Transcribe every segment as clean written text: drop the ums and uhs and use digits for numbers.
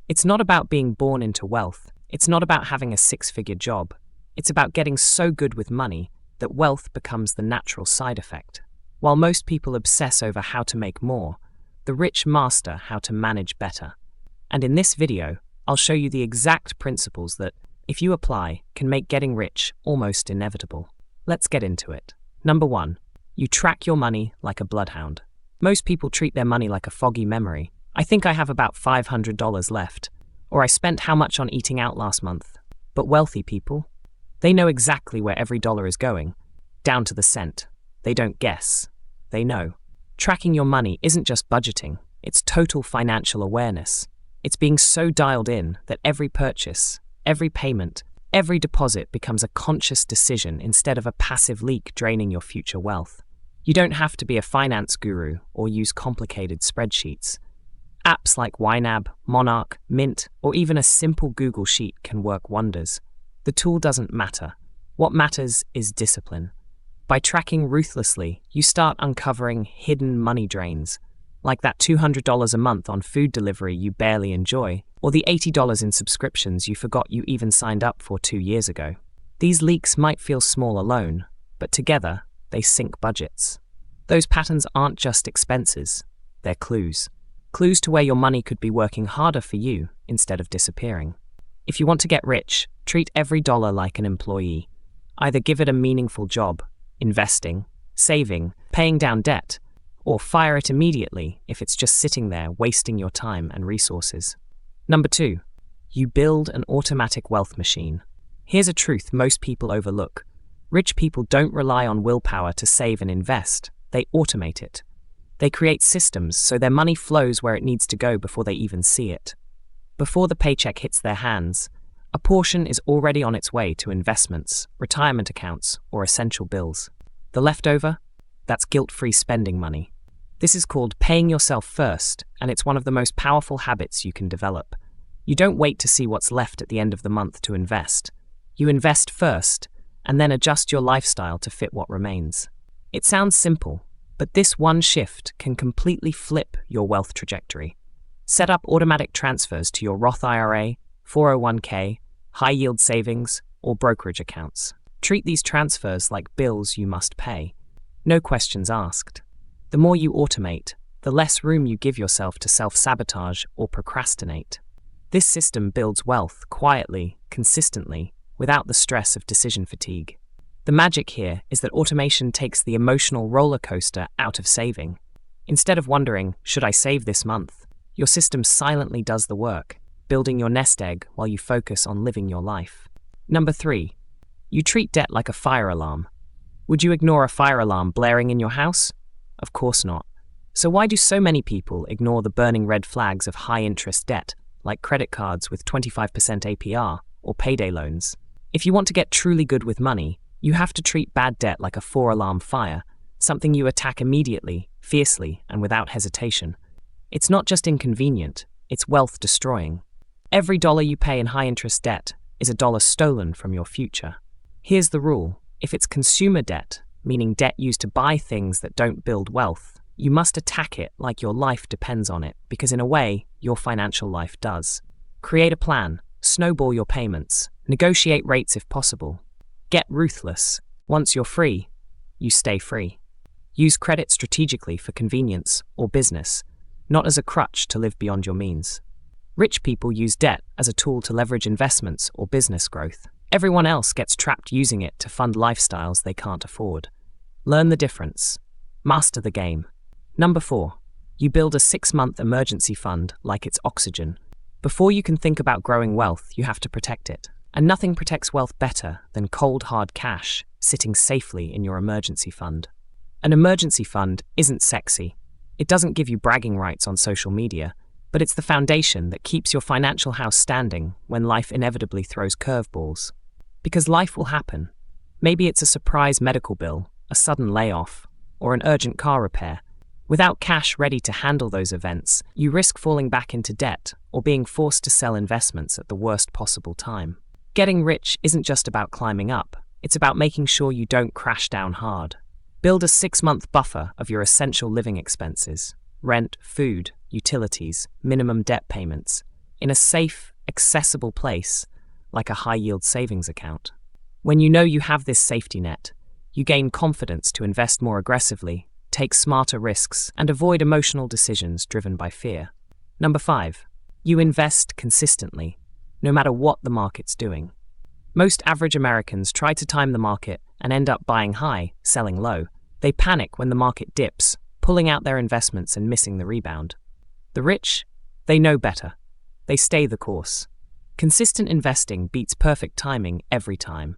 It's not about being born into wealth. It's not about having a six-figure job. It's about getting so good with money that wealth becomes the natural side effect. While most people obsess over how to make more, the rich master how to manage better. And in this video, I'll show you the exact principles that, if you apply, can make getting rich almost inevitable. Let's get into it. Number 1. You track your money like a bloodhound. Most people treat their money like a foggy memory. I think I have about $500 left, or I spent how much on eating out last month. But wealthy people, they know exactly where every dollar is going, down to the cent. They don't guess. They know. Tracking your money isn't just budgeting, it's total financial awareness. It's being so dialed in that every purchase, every payment, every deposit becomes a conscious decision instead of a passive leak draining your future wealth. You don't have to be a finance guru or use complicated spreadsheets. Apps like YNAB, Monarch, Mint, or even a simple Google Sheet can work wonders. The tool doesn't matter. What matters is discipline. By tracking ruthlessly, you start uncovering hidden money drains, like that $200 a month on food delivery you barely enjoy, or the $80 in subscriptions you forgot you even signed up for 2 years ago. These leaks might feel small alone, but together, they sink budgets. Those patterns aren't just expenses, they're clues. Clues to where your money could be working harder for you instead of disappearing. If you want to get rich, treat every dollar like an employee. Either give it a meaningful job, investing, saving, paying down debt, or fire it immediately if it's just sitting there wasting your time and resources. Number 2, you build an automatic wealth machine. Here's a truth most people overlook. Rich people don't rely on willpower to save and invest. They automate it. They create systems so their money flows where it needs to go before they even see it. Before the paycheck hits their hands, a portion is already on its way to investments, retirement accounts, or essential bills. The leftover? That's guilt-free spending money. This is called paying yourself first, and it's one of the most powerful habits you can develop. You don't wait to see what's left at the end of the month to invest. You invest first, and then adjust your lifestyle to fit what remains. It sounds simple, but this one shift can completely flip your wealth trajectory. Set up automatic transfers to your Roth IRA, 401k, high-yield savings, or brokerage accounts. Treat these transfers like bills you must pay. No questions asked. The more you automate, the less room you give yourself to self-sabotage or procrastinate. This system builds wealth quietly, consistently, without the stress of decision fatigue. The magic here is that automation takes the emotional roller coaster out of saving. Instead of wondering, should I save this month? Your system silently does the work, building your nest egg while you focus on living your life. Number 3, you treat debt like a fire alarm. Would you ignore a fire alarm blaring in your house? Of course not. So why do so many people ignore the burning red flags of high-interest debt, like credit cards with 25% APR or payday loans? If you want to get truly good with money, you have to treat bad debt like a 4-alarm fire, something you attack immediately, fiercely, and without hesitation. It's not just inconvenient, it's wealth-destroying. Every dollar you pay in high-interest debt is a dollar stolen from your future. Here's the rule. If it's consumer debt, meaning debt used to buy things that don't build wealth, you must attack it like your life depends on it, because in a way, your financial life does. Create a plan, snowball your payments, negotiate rates if possible. Get ruthless. Once you're free, you stay free. Use credit strategically for convenience or business, not as a crutch to live beyond your means. Rich people use debt as a tool to leverage investments or business growth. Everyone else gets trapped using it to fund lifestyles they can't afford. Learn the difference. Master the game. Number 4, you build a 6-month emergency fund like it's oxygen. Before you can think about growing wealth, you have to protect it. And nothing protects wealth better than cold, hard cash sitting safely in your emergency fund. An emergency fund isn't sexy. It doesn't give you bragging rights on social media, but it's the foundation that keeps your financial house standing when life inevitably throws curveballs. Because life will happen. Maybe it's a surprise medical bill, a sudden layoff, or an urgent car repair. Without cash ready to handle those events, you risk falling back into debt or being forced to sell investments at the worst possible time. Getting rich isn't just about climbing up, it's about making sure you don't crash down hard. Build a 6-month buffer of your essential living expenses: rent, food, utilities, minimum debt payments. in a safe, accessible place like a high-yield savings account. When you know you have this safety net, you gain confidence to invest more aggressively, take smarter risks, and avoid emotional decisions driven by fear. Number 5. You invest consistently, no matter what the market's doing. Most average Americans try to time the market and end up buying high, selling low. They panic when the market dips, pulling out their investments and missing the rebound. The rich, they know better. They stay the course. Consistent investing beats perfect timing every time.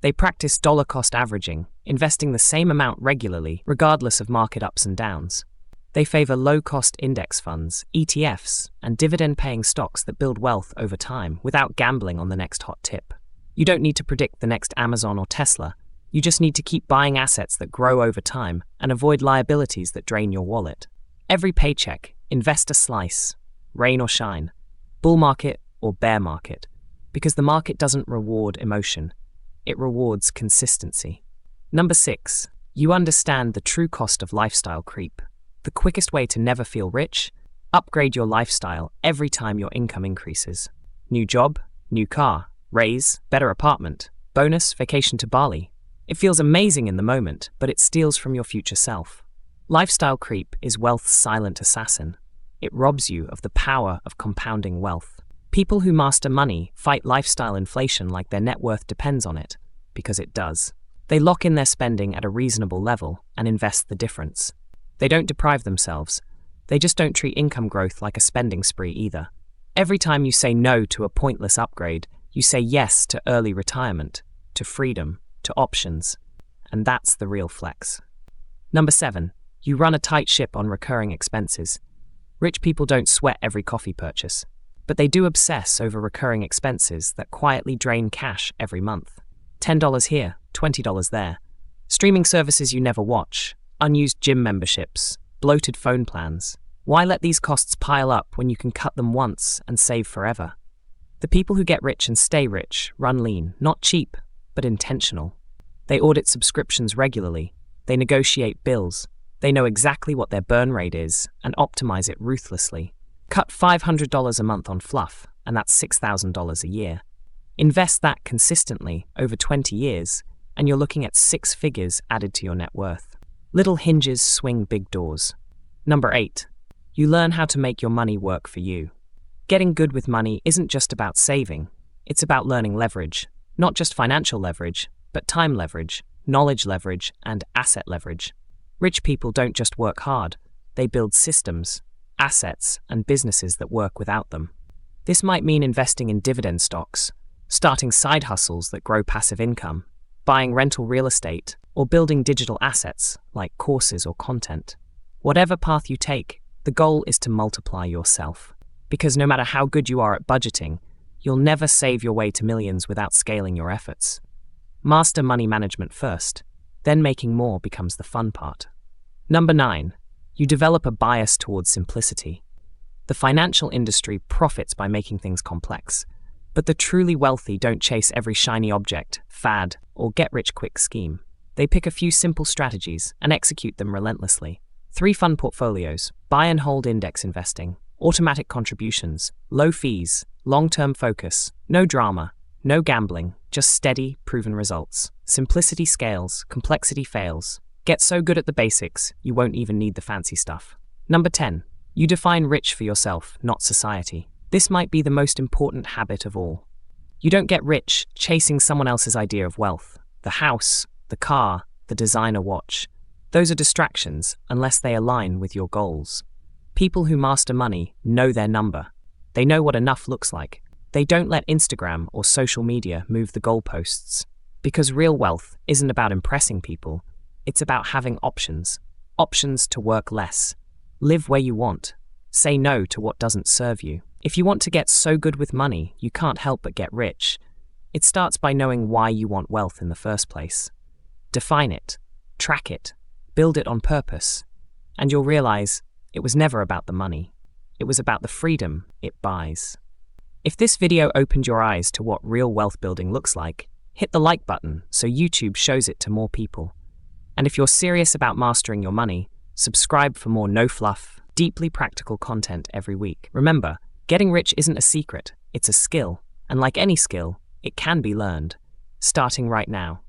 They practice dollar-cost averaging, investing the same amount regularly, regardless of market ups and downs. They favor low-cost index funds, ETFs, and dividend-paying stocks that build wealth over time without gambling on the next hot tip. You don't need to predict the next Amazon or Tesla. You just need to keep buying assets that grow over time and avoid liabilities that drain your wallet. Every paycheck, invest a slice, rain or shine, bull market or bear market, because the market doesn't reward emotion. It rewards consistency. Number 6. You understand the true cost of lifestyle creep. The quickest way to never feel rich? Upgrade your lifestyle every time your income increases. New job, new car, raise, better apartment, bonus, vacation to Bali. It feels amazing in the moment, but it steals from your future self. Lifestyle creep is wealth's silent assassin. It robs you of the power of compounding wealth. People who master money fight lifestyle inflation like their net worth depends on it, because it does. They lock in their spending at a reasonable level and invest the difference. They don't deprive themselves. They just don't treat income growth like a spending spree either. Every time you say no to a pointless upgrade, you say yes to early retirement, to freedom, to options. And that's the real flex. Number 7. You run a tight ship on recurring expenses. Rich people don't sweat every coffee purchase, but they do obsess over recurring expenses that quietly drain cash every month. $10 here, $20 there. Streaming services you never watch, unused gym memberships, bloated phone plans. Why let these costs pile up when you can cut them once and save forever? The people who get rich and stay rich run lean, not cheap, but intentional. They audit subscriptions regularly. They negotiate bills. They know exactly what their burn rate is and optimize it ruthlessly. Cut $500 a month on fluff, and that's $6,000 a year. Invest that consistently over 20 years, and you're looking at 6 figures added to your net worth. Little hinges swing big doors. Number 8. You learn how to make your money work for you. Getting good with money isn't just about saving. It's about learning leverage. Not just financial leverage, but time leverage, knowledge leverage, and asset leverage. Rich people don't just work hard. They build systems, assets, and businesses that work without them. This might mean investing in dividend stocks, starting side hustles that grow passive income, buying rental real estate, or building digital assets like courses or content. Whatever path you take, the goal is to multiply yourself. Because no matter how good you are at budgeting, you'll never save your way to millions without scaling your efforts. Master money management first, then making more becomes the fun part. Number 9. You develop a bias towards simplicity. The financial industry profits by making things complex, but the truly wealthy don't chase every shiny object, fad, or get-rich-quick scheme. They pick a few simple strategies and execute them relentlessly. 3 fun portfolios: buy and hold index investing, automatic contributions, low fees, long-term focus, no drama, no gambling, just steady, proven results. Simplicity scales, complexity fails. Get so good at the basics, you won't even need the fancy stuff. Number 10. You define rich for yourself, not society. This might be the most important habit of all. You don't get rich chasing someone else's idea of wealth. The house, the car, the designer watch. Those are distractions unless they align with your goals. People who master money know their number. They know what enough looks like. They don't let Instagram or social media move the goalposts. Because real wealth isn't about impressing people. It's about having options. Options to work less. Live where you want. Say no to what doesn't serve you. If you want to get so good with money, you can't help but get rich. It starts by knowing why you want wealth in the first place. Define it. Track it. Build it on purpose. And you'll realize it was never about the money. It was about the freedom it buys. If this video opened your eyes to what real wealth building looks like, hit the like button so YouTube shows it to more people. And if you're serious about mastering your money, subscribe for more no-fluff, deeply practical content every week. Remember, Getting rich isn't a secret, it's a skill. And like any skill, it can be learned. Starting right now.